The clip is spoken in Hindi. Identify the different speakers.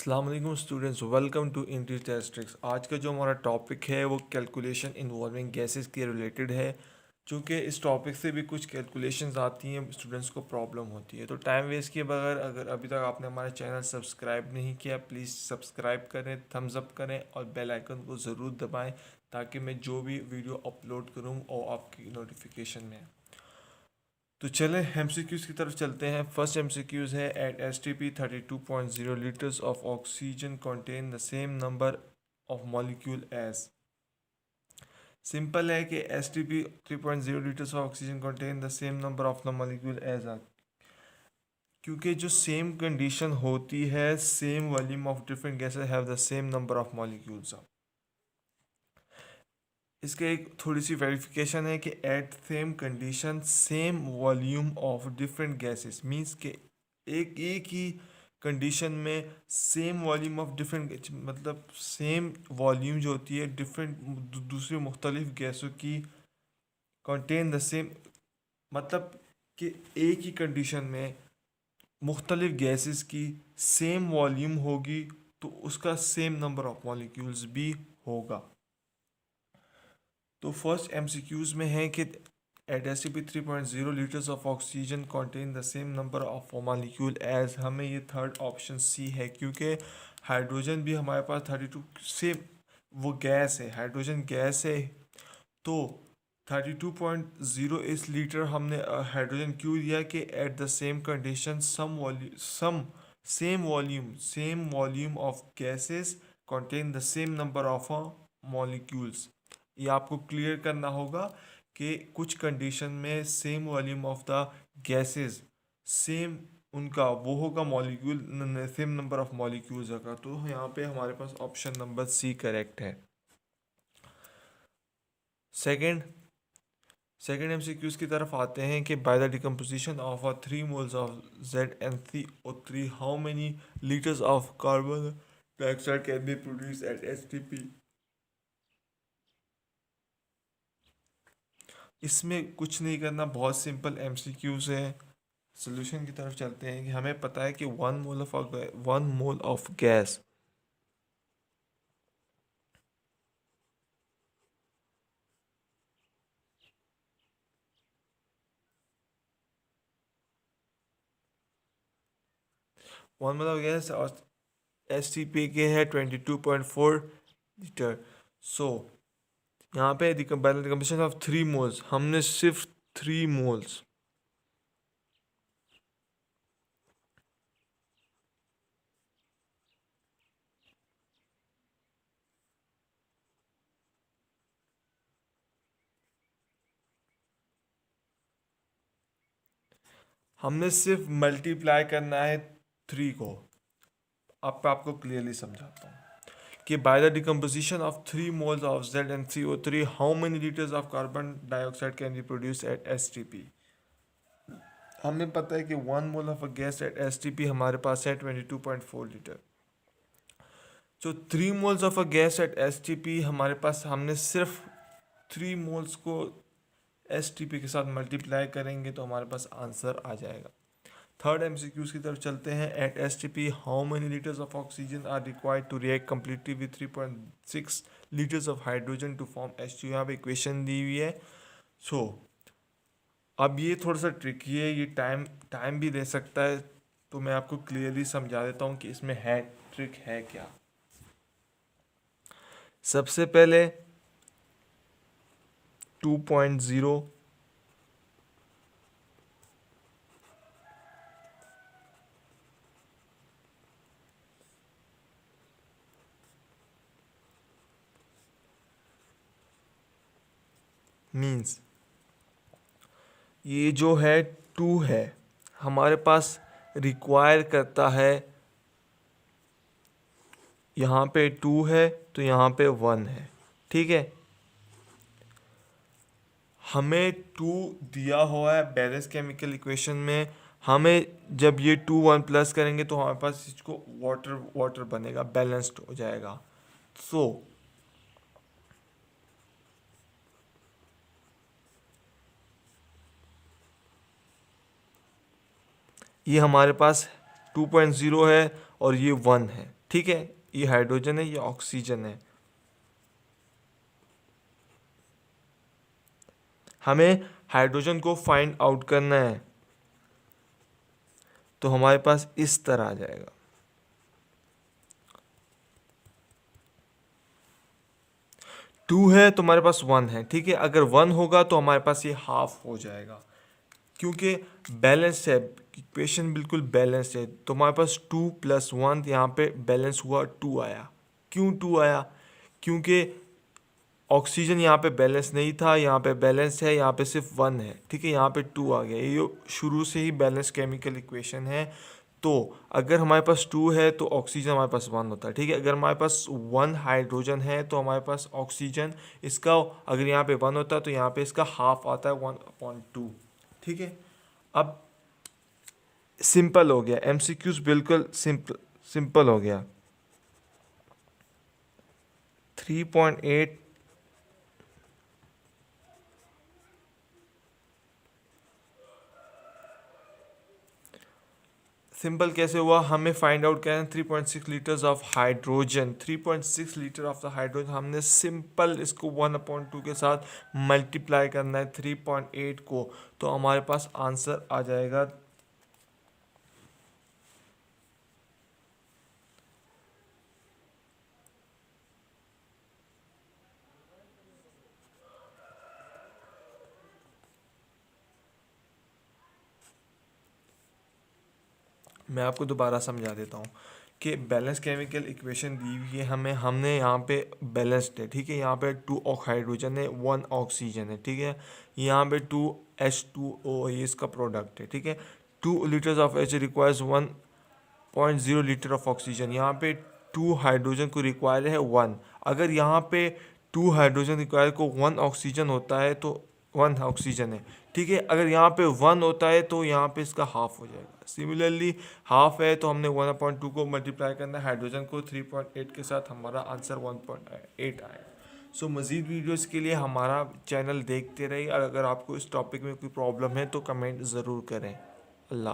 Speaker 1: अस्सलाम वालेकुम स्टूडेंट्स, वेलकम टू इंटीस्टैटिस्टिक्स। आज का जो हमारा टॉपिक है वो कैलकुलेशन इन्वॉल्विंग गैसेस के रिलेटेड है। चूँकि इस टॉपिक से भी कुछ कैलकुलेशंस आती हैं, स्टूडेंट्स को प्रॉब्लम होती है। तो टाइम वेस्ट किए बगैर अगर अभी तक आपने हमारा चैनल सब्सक्राइब नहीं किया, प्लीज़ सब्सक्राइब करें, थम्स अप करें और बेल आइकन को ज़रूर दबाएं ताकि मैं जो भी वीडियो अपलोड करूँ वो आपकी नोटिफिकेशन में आए। तो चलें एमसीक्यूज़ की तरफ चलते हैं। फर्स्ट एमसीक्यूज़ है at STP 32.0 litres of oxygen contain the same number of molecule as. Simple है कि STP 3.0 litres of oxygen contain the same number of the molecule as are, क्योंकि जो सेम कंडीशन होती है, same volume of different gases have the same number of molecules. इसके एक थोड़ी सी वेरिफिकेशन है कि at same condition same volume of different gases means के एक ही कंडीशन में सेम वॉल्यूम ऑफ डिफरेंट, मतलब सेम वॉल्यूम जो होती है डिफरेंट दूसरी मुख्तलिफ गैसों की कंटेन द सेम, मतलब कि एक ही कंडीशन में मुख्तलिफ गैसेस की सेम वॉल्यूम होगी तो उसका सेम नंबर ऑफ मॉलिक्यूल्स भी होगा। तो फर्स्ट एमसीक्यूज में है कि at STP 3.0 litres of oxygen contain the same number of molecule as. हमें ये थर्ड ऑप्शन सी है, क्योंकि हाइड्रोजन भी हमारे पास 32 से वो गैस है, हाइड्रोजन गैस है। तो 32.0 इस लीटर हमने हाइड्रोजन क्यों दिया कि at the same condition same volume of gases contain the same number of molecules. ये आपको क्लियर करना होगा कि कुछ कंडीशन में same volume of the gases same उनका वो होगा molecule, same number of molecules होगा। तो यहाँ पे हमारे पास ऑप्शन नंबर सी करेक्ट है। सेकेंड एमसीक्यूज की तरफ आते हैं कि by the decomposition of 3 moles of ZnCO3 how many litres of carbon dioxide can be produce at STP. इसमें कुछ नहीं करना, बहुत सिंपल एमसीक्यूज है। सोल्यूशन की तरफ चलते हैं कि हमें पता है कि 1 mole of gas 1 mole of gas और एसटीपी के है 22.4 लीटर। सो यहाँ पे कंपोजिशन ऑफ 3 मोल्स, हमने सिर्फ 3 मोल्स हमने सिर्फ मल्टीप्लाई करना है 3 को। अब आपको क्लियरली समझाता हूँ कि by the decomposition of 3 moles of ZnCO3 how many litres of carbon dioxide can be produce at STP. हमें पता है कि 1 mole of a gas at STP हमारे पास है 22.4 लीटर। जो 3 moles of a gas at STP हमारे पास, हमने सिर्फ 3 मोल्स को एसटीपी के साथ मल्टीप्लाई करेंगे तो हमारे पास आंसर आ जाएगा। थर्ड एमसीक्यूज की तरफ चलते हैं। At STP how many litres of oxygen are required to react completely with 3.6 litres of hydrogen to form H2। यहाँ पे इक्वेशन दी हुई है। सो अब ये थोड़ा सा ट्रिकी है, ये टाइम भी ले सकता है, तो मैं आपको क्लियरली समझा देता हूँ कि इसमें है ट्रिक है क्या। सबसे पहले 2.0 मीन्स ये जो है 2 है, हमारे पास रिक्वायर करता है, यहाँ पे 2 है तो यहाँ पे 1 है, ठीक है। हमें 2 दिया हुआ है बैलेंस केमिकल इक्वेशन में। हमें जब ये 2 1 प्लस करेंगे तो हमारे पास इसको वाटर वाटर बनेगा, बैलेंस्ड हो जाएगा। सो ये हमारे पास 2.0 है और ये 1 है, ठीक है, ये हाइड्रोजन है, ये ऑक्सीजन है। हमें हाइड्रोजन को फाइंड आउट करना है, तो हमारे पास इस तरह आ जाएगा। टू है तो हमारे पास वन है, ठीक है। अगर वन होगा तो हमारे पास ये हाफ हो जाएगा, क्योंकि बैलेंस है, इक्वेशन बिल्कुल बैलेंस है। तो हमारे पास 2+1 यहाँ पे बैलेंस हुआ, 2 आया। क्यों 2 आया? क्योंकि ऑक्सीजन यहाँ पे बैलेंस नहीं था, यहाँ पे बैलेंस है, यहाँ पे सिर्फ 1 है, ठीक है। यहाँ पे 2 आ गया, ये शुरू से ही बैलेंस केमिकल इक्वेशन है। तो अगर हमारे पास 2 है तो ऑक्सीजन हमारे पास 1 होता है, ठीक है। अगर हमारे पास 1 हाइड्रोजन है तो हमारे पास ऑक्सीजन इसका, अगर यहाँ पे 1 होता है तो यहाँ पे इसका हाफ आता है, 1/2, ठीक है। अब सिंपल हो गया, एमसीक्यूज बिल्कुल सिंपल हो गया। 3.8 सिंपल कैसे हुआ? हमें फाइंड आउट करना है 3.6 litres of hydrogen. 3.6 litre of the hydrogen हमने सिंपल इसको 1/2 के साथ मल्टीप्लाई करना है 3.8 को, तो हमारे पास आंसर आ जाएगा। मैं आपको दोबारा समझा देता हूँ कि बैलेंस केमिकल इक्वेशन दी हुई है हमें, हमने यहाँ पे बैलेंस्ड है, ठीक है। यहाँ पे 2 हाइड्रोजन है, 1 ऑक्सीजन है, ठीक है। यहाँ पे 2H2O ये इसका प्रोडक्ट है, ठीक है। 2 litres of H requires 1.0 litre of oxygen. यहाँ पे 2 हाइड्रोजन को रिक्वायर है 1। अगर यहाँ पे 2 हाइड्रोजन रिक्वायर को 1 ऑक्सीजन होता है तो 1 ऑक्सीजन है, ठीक है। अगर यहाँ पे 1 होता है तो यहाँ पे इसका हाफ हो जाएगा। सिमिलरली हाफ है तो हमने 1/2 को मल्टीप्लाई करना है हाइड्रोजन को 3.8 के साथ, हमारा आंसर 1.8 आएगा। सो मज़ीद वीडियोस के लिए हमारा चैनल देखते रहिए, और अगर आपको इस टॉपिक में कोई प्रॉब्लम है तो कमेंट ज़रूर करें। अल्लाह।